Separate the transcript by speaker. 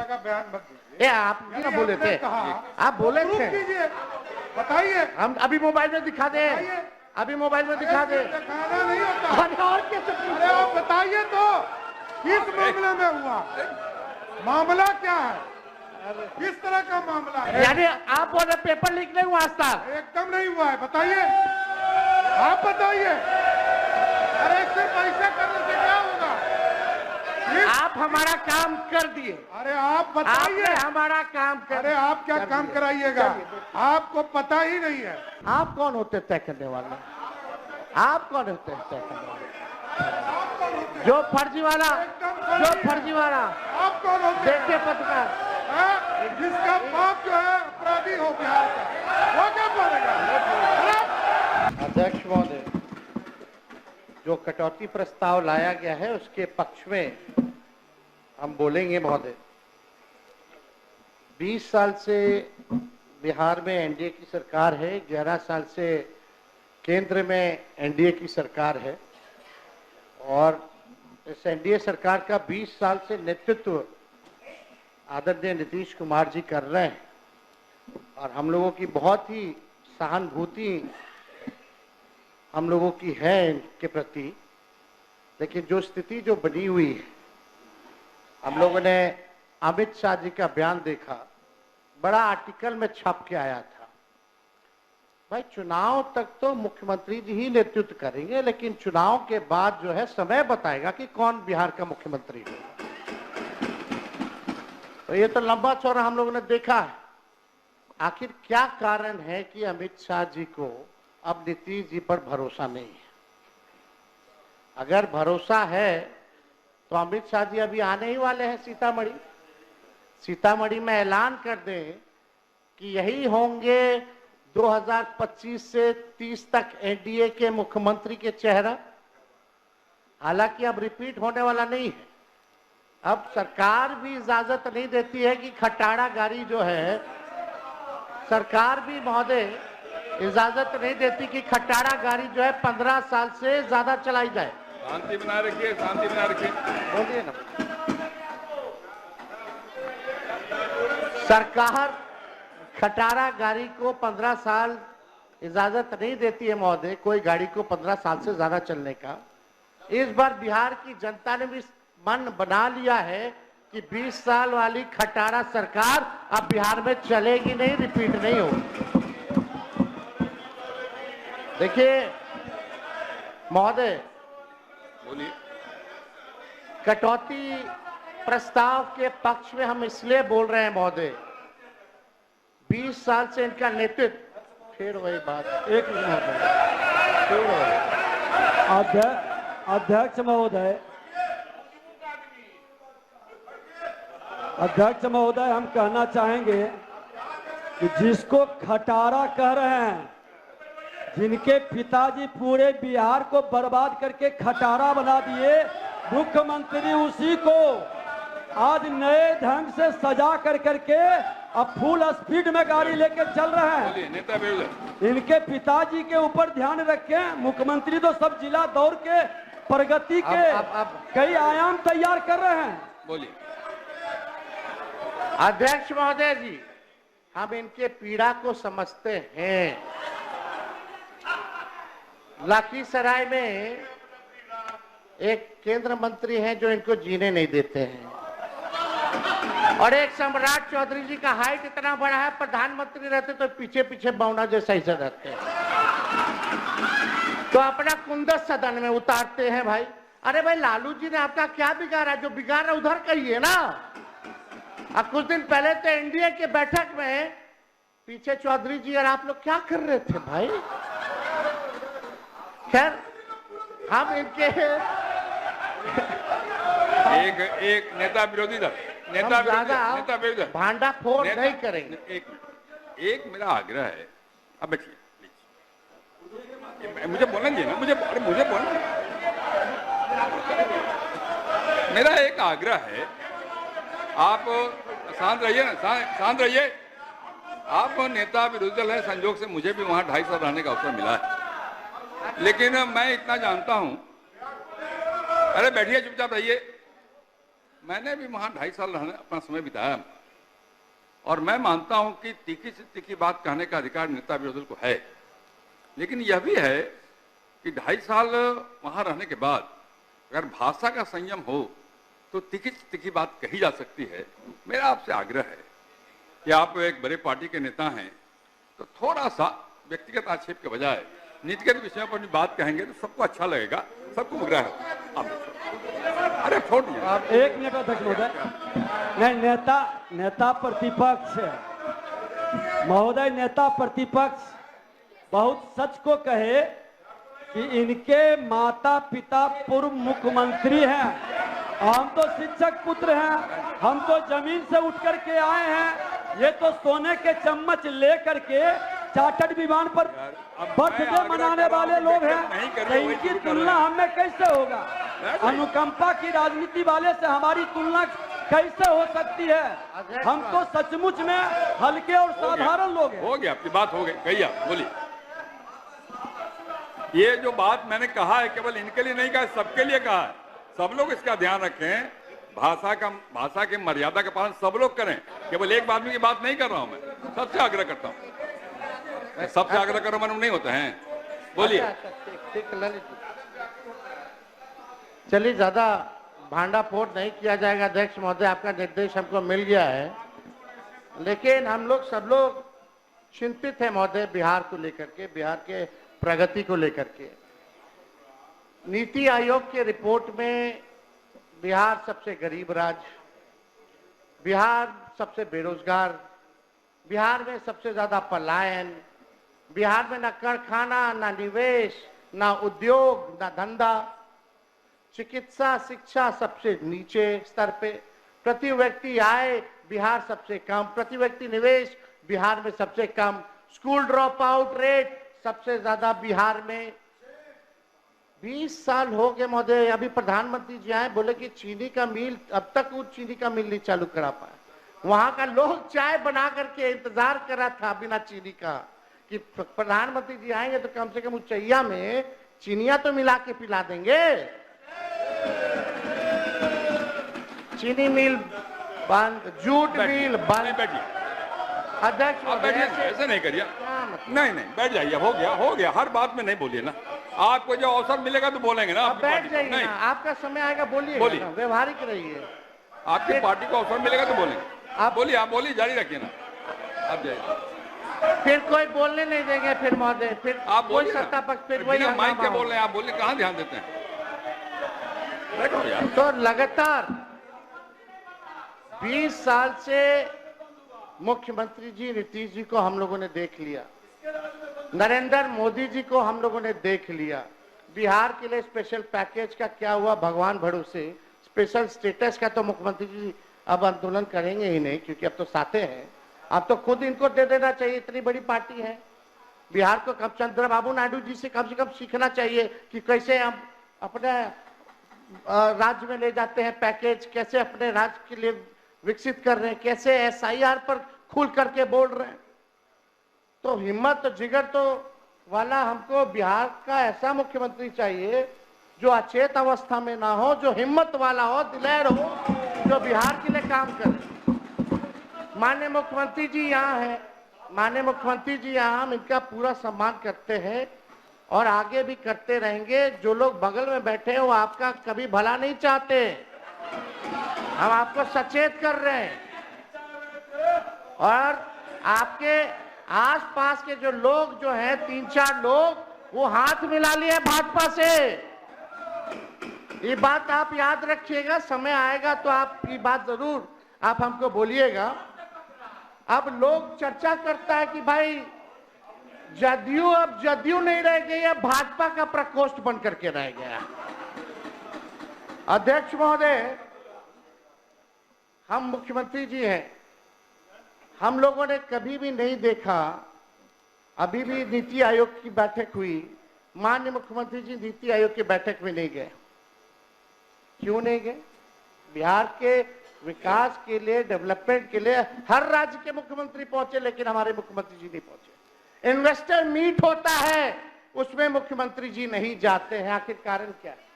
Speaker 1: तरह का बयान मत दीजिए।
Speaker 2: आप क्या बोले थे? आप बोले थे,
Speaker 1: बताइए।
Speaker 2: हम अभी मोबाइल में दिखा दे, अभी मोबाइल में दिखा दे।
Speaker 1: दिखाना नहीं होता।
Speaker 2: और कैसे?
Speaker 1: अरे आप बताइए तो किस मामले में हुआ, मामला क्या है, किस तरह का मामला है?
Speaker 2: यानी आप बोल रहे पेपर लीक नहीं हुआ आज तक?
Speaker 1: एकदम नहीं हुआ है, बताइए, आप बताइए। अरे इससे पैसे करने से क्या होगा?
Speaker 2: आप हमारा काम कर दिए।
Speaker 1: अरे आप बताइए।
Speaker 2: आपने हमारा काम कर।
Speaker 1: अरे आप क्या काम कराइएगा, आपको पता ही नहीं है।
Speaker 2: आप कौन होते तय करने वाले? आप कौन होते हैं तय करने वाले? जो फर्जी वाला,
Speaker 1: आप कौन होते हैं?
Speaker 2: देखिए पत्रकार,
Speaker 1: जिसका बाप जो है अपराधी हो बिहार का, वो क्या बोलेगा?
Speaker 2: अध्यक्ष महोदय, जो कटौती प्रस्ताव लाया गया है उसके पक्ष में हम बोलेंगे महोदय। 20 साल से बिहार में एनडीए की सरकार है, 11 साल से केंद्र में एनडीए की सरकार है और इस एनडीए सरकार का 20 साल से नेतृत्व आदरणीय नीतीश कुमार जी कर रहे हैं और हम लोगों की बहुत ही सहानुभूति हम लोगों की है इनके प्रति। लेकिन जो स्थिति जो बनी हुई है, हम लोगों ने अमित शाह जी का बयान देखा, बड़ा आर्टिकल में छप के आया था, भाई चुनाव तक तो मुख्यमंत्री जी ही नेतृत्व करेंगे, लेकिन चुनाव के बाद जो है समय बताएगा कि कौन बिहार का मुख्यमंत्री होगा। तो ये तो लंबा चौड़ा हम लोगों ने देखा है। आखिर क्या कारण है कि अमित शाह जी को अब नीतीश जी पर भरोसा नहीं है? अगर भरोसा है तो अमित शाह जी अभी आने ही वाले हैं सीतामढ़ी में ऐलान कर दें कि यही होंगे 2025 से 30 तक एनडीए के मुख्यमंत्री के चेहरा। हालांकि अब रिपीट होने वाला नहीं है। अब सरकार भी इजाजत नहीं देती है कि खटाड़ा गाड़ी जो है, सरकार भी महोदय इजाजत नहीं देती कि खटाड़ा गाड़ी जो है 15 साल से ज्यादा चलाई जाए।
Speaker 3: शांति बनाए रखिए, शांति बनाए रखिए।
Speaker 2: बोलिए ना। सरकार खटारा गाड़ी को 15 साल इजाजत नहीं देती है महोदय, कोई गाड़ी को 15 साल से ज्यादा चलने का। इस बार बिहार की जनता ने भी मन बना लिया है कि 20 साल वाली खटारा सरकार अब बिहार में चलेगी नहीं, रिपीट नहीं होगी। देखिए महोदय,
Speaker 3: बोलिए।
Speaker 2: कटौती प्रस्ताव के पक्ष में हम इसलिए बोल रहे हैं महोदय, 20 साल से इनका नेतृत्व, फिर वही बात, एक मिनट
Speaker 4: अध्यक्ष महोदय, हम कहना चाहेंगे कि जिसको खटारा कह रहे हैं, जिनके पिताजी पूरे बिहार को बर्बाद करके खटारा बना दिए, मुख्यमंत्री उसी को आज नए ढंग से सजा करके अब फुल स्पीड में गाड़ी लेके चल रहे हैं।
Speaker 3: नेता विरोध,
Speaker 4: इनके पिताजी के ऊपर ध्यान रखें। मुख्यमंत्री तो सब जिला दौड़ के प्रगति के कई आयाम तैयार कर रहे हैं।
Speaker 3: बोलिए।
Speaker 2: अध्यक्ष महोदय जी, हम इनके पीड़ा को समझते हैं। लखीसराय में एक केंद्र मंत्री हैं जो इनको जीने नहीं देते हैं, और एक सम्राट चौधरी जी का हाइट इतना बड़ा है, प्रधानमंत्री रहते तो पीछे पीछे बौना जैसा ही रहते हैं, तो अपना कुंदस सदन में उतारते हैं। भाई अरे भाई, लालू जी ने आपका क्या बिगाड़ा? जो बिगाड़ा उधर कहिए ना। अब कुछ दिन पहले तो एनडीए के बैठक में पीछे चौधरी जी और आप लोग क्या कर रहे थे भाई? खैर, हम इनके
Speaker 3: एक नेता विरोधी दल, नेता विरोधी
Speaker 2: भांडा फोड़ नहीं करेंगे।
Speaker 3: एक मेरा आग्रह है, अब बैठिए, मुझे बोलना चाहिए ना, मुझे बोलना। मेरा एक आग्रह है, आप शांत रहिए ना, शांत रहिए। आप नेता विरोधी दल है, संजोग से मुझे भी वहां 2.5 साल रहने का अवसर मिला है, लेकिन मैं इतना जानता हूं। अरे बैठिए, चुपचाप रहिए। मैंने भी वहां 2.5 साल रहने अपना समय बिताया और मैं मानता हूं कि तीखी से तीखी बात कहने का अधिकार नेता विरोधी दल को है, लेकिन यह भी है कि 2.5 साल वहां रहने के बाद अगर भाषा का संयम हो तो तीखी से तीखी बात कही जा सकती है। मेरा आपसे आग्रह है कि आप एक बड़े पार्टी के नेता हैं तो थोड़ा सा व्यक्तिगत आक्षेप के बजाय नीतिगत विषयों पर अपनी बात कहेंगे तो सबको अच्छा लगेगा, सबको बुरा है। अरे छोड़ दिया।
Speaker 4: आप 1 मिनट अध्यक्ष महोदय। नहीं, नेता प्रतिपक्ष महोदय, नेता प्रतिपक्ष बहुत सच को कहे कि इनके माता पिता पूर्व मुख्यमंत्री हैं, हम तो शिक्षक पुत्र हैं, हम तो जमीन से उठ करके आए हैं, ये तो सोने के चम्मच ले करके चार्टर्ड विमान पर बर्थडे मनाने वाले लोग हैं। तो इनकी तुलना हमें कैसे होगा? अनुकंपा की राजनीति वाले से हमारी तुलना कैसे हो सकती है? हम तो सचमुच में हल्के और साधारण लोग हैं।
Speaker 3: हो गया, आपकी बात हो गई, कहिए आप, बोलिए। ये जो बात मैंने कहा है केवल इनके लिए नहीं कहा, सबके लिए कहा है। सब लोग इसका ध्यान रखें, भाषा के मर्यादा का पालन सब लोग करें। केवल एक आदमी की बात नहीं कर रहा हूं मैं, सबसे आग्रह करता हूं। सबसे आग्रह करो मालूम नहीं होता है। बोलिए।
Speaker 2: चलिए, ज्यादा भांडा फोड़ नहीं किया जाएगा। अध्यक्ष महोदय, आपका निर्देश हमको मिल गया है, लेकिन हम लोग सब लोग चिंतित हैं महोदय बिहार को लेकर के, बिहार के प्रगति को लेकर के। नीति आयोग के रिपोर्ट में बिहार सबसे गरीब राज्य, बिहार सबसे बेरोजगार, बिहार में सबसे ज्यादा पलायन, बिहार में ना कारखाना, ना निवेश, ना उद्योग, ना धंधा, चिकित्सा शिक्षा सबसे नीचे स्तर पे, प्रति व्यक्ति आय बिहार सबसे कम, प्रति व्यक्ति निवेश बिहार में सबसे कम, स्कूल ड्रॉप आउट रेट सबसे ज्यादा बिहार में। 20 साल हो गए महोदय, अभी प्रधानमंत्री जी आए, बोले कि चीनी का मिल, अब तक वो चीनी का मिल नहीं चालू करा पाए। वहां का लोग चाय बना करके इंतजार कर रहा था बिना चीनी का कि प्रधानमंत्री जी आएंगे तो कम से कम उच्चैया में चीनिया तो मिला के पिला देंगे। चीनी मिल बंद, जूट मिल बंद। अध्यक्ष
Speaker 3: ऐसे नहीं करिए, नहीं बैठ जाइए, हो गया। हर बात में नहीं बोलिए ना, आपको जो अवसर मिलेगा तो बोलेंगे ना।
Speaker 2: बैठ जाइए ना, आपका समय आएगा, बोलिए, व्यवहारिक रहिए।
Speaker 3: आपकी पार्टी को अवसर मिलेगा तो बोलेंगे। आप बोलिए, जारी रखिए ना, आप जाइए।
Speaker 2: फिर कोई बोलने नहीं देंगे, फिर महोदय, फिर
Speaker 3: आप
Speaker 2: कोई सत्ता पक्ष, फिर वही
Speaker 3: माइक के बोल रहे हैं, आप बोलिए, कहाँ ध्यान देते हैं? बैठो यार।
Speaker 2: तो लगातार 20 साल से मुख्यमंत्री जी नीतीश जी को हम लोगों ने देख लिया, नरेंद्र मोदी जी को हम लोगों ने देख लिया। बिहार के लिए स्पेशल पैकेज का क्या हुआ भगवान भरोसे, स्पेशल स्टेटस का तो मुख्यमंत्री जी अब आंदोलन करेंगे ही नहीं, क्योंकि अब तो साथे हैं। अब तो खुद इनको दे देना चाहिए, इतनी बड़ी पार्टी है। बिहार को कब चंद्रबाबू नायडू जी से कम सीखना चाहिए कि कैसे हम अपने राज्य में ले जाते हैं पैकेज, कैसे अपने राज्य के लिए विकसित कर रहे हैं, कैसे SIR पर खुल करके बोल रहे हैं। तो हिम्मत तो जिगर तो वाला हमको बिहार का ऐसा मुख्यमंत्री चाहिए जो अचेत अवस्था में ना हो, जो हिम्मत वाला हो, दिलेर हो, जो बिहार के लिए काम करे। माननीय मुख्यमंत्री जी यहाँ है, माननीय मुख्यमंत्री जी यहाँ, हम इनका पूरा सम्मान करते हैं और आगे भी करते रहेंगे। जो लोग बगल में बैठे हैं वो आपका कभी भला नहीं चाहते, हम आपको सचेत कर रहे हैं। और आपके आसपास के जो लोग जो हैं 3-4 लोग, वो हाथ मिला लिए भाजपा से। ये बात आप याद रखिएगा, समय आएगा तो आप ये बात जरूर आप हमको बोलिएगा। अब लोग चर्चा करता है कि भाई जदयू अब जदयू नहीं रह गई है, भाजपा का प्रकोष्ठ बन करके रह गया। अध्यक्ष महोदय, हम मुख्यमंत्री जी हैं, हम लोगों ने कभी भी नहीं देखा, अभी भी नीति आयोग की बैठक हुई, माननीय मुख्यमंत्री जी नीति आयोग की बैठक में नहीं गए। क्यों नहीं गए? बिहार के विकास के लिए, डेवलपमेंट के लिए हर राज्य के मुख्यमंत्री पहुंचे, लेकिन हमारे मुख्यमंत्री जी नहीं पहुंचे। इन्वेस्टर मीट होता है, उसमें मुख्यमंत्री जी नहीं जाते हैं, आखिर कारण क्या है?